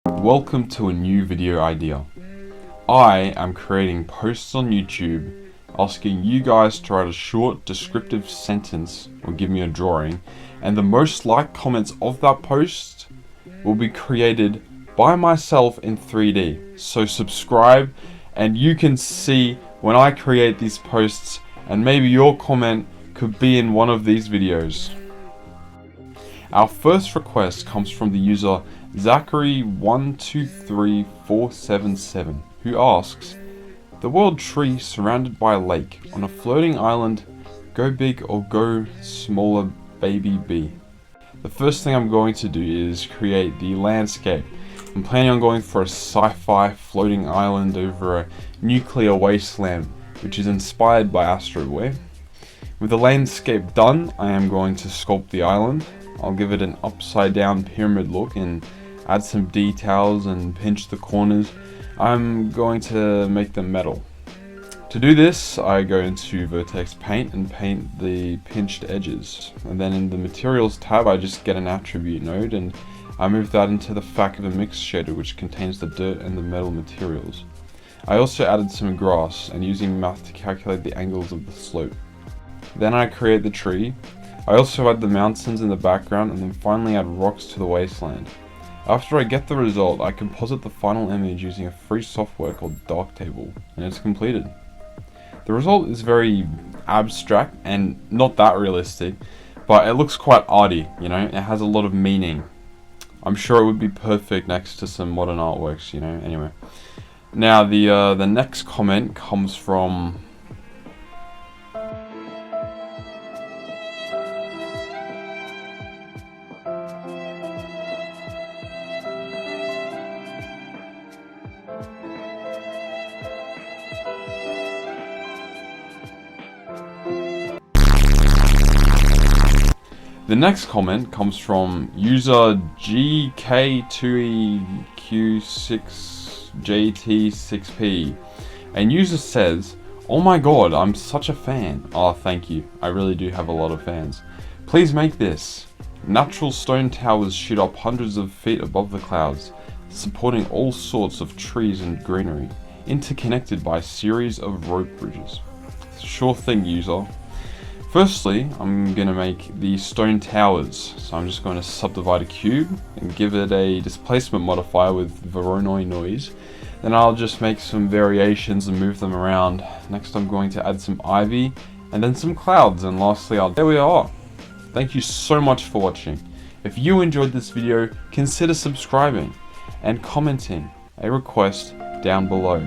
Welcome to a new video idea. I am creating posts on YouTube asking you guys to write a short descriptive sentence or give me a drawing, and the most liked comments of that post will be created by myself in 3D. So subscribe and you can see when I create these posts, and maybe your comment could be in one of these videos. Our first request comes from the user Zachary123477, who asks, "The world tree surrounded by a lake on a floating island, go big or go smaller, baby B." The first thing I'm going to do is create the landscape. I'm planning on going for a sci-fi floating island over a nuclear wasteland, which is inspired by Astroware. With the landscape done, I am going to sculpt the island. I'll give it an upside down pyramid look and add some details and pinch the corners. I'm going to make them metal. To do this, I go into Vertex Paint and paint the pinched edges. And then in the Materials tab, I just get an attribute node and I move that into the Factor Mix shader, which contains the dirt and the metal materials. I also added some grass and using math to calculate the angles of the slope. Then I create the tree. I also add the mountains in the background and then finally add rocks to the wasteland. After I get the result, I composite the final image using a free software called Darktable, and it's completed. The result is very abstract and not that realistic, but it looks quite arty, it has a lot of meaning. I'm sure it would be perfect next to some modern artworks, anyway. Now the next comment comes from user GK2EQ6JT6P. And user says, "Oh my god, I'm such a fan." Oh, thank you. I really do have a lot of fans. "Please make this. Natural stone towers shoot up hundreds of feet above the clouds, supporting all sorts of trees and greenery, interconnected by a series of rope bridges." Sure thing, user. Firstly, I'm going to make the stone towers, so I'm just going to subdivide a cube and give it a displacement modifier with Voronoi noise. Then I'll just make some variations and move them around. Next I'm going to add some ivy and then some clouds, and lastly there we are. Thank you so much for watching. If you enjoyed this video, consider subscribing and commenting a request down below.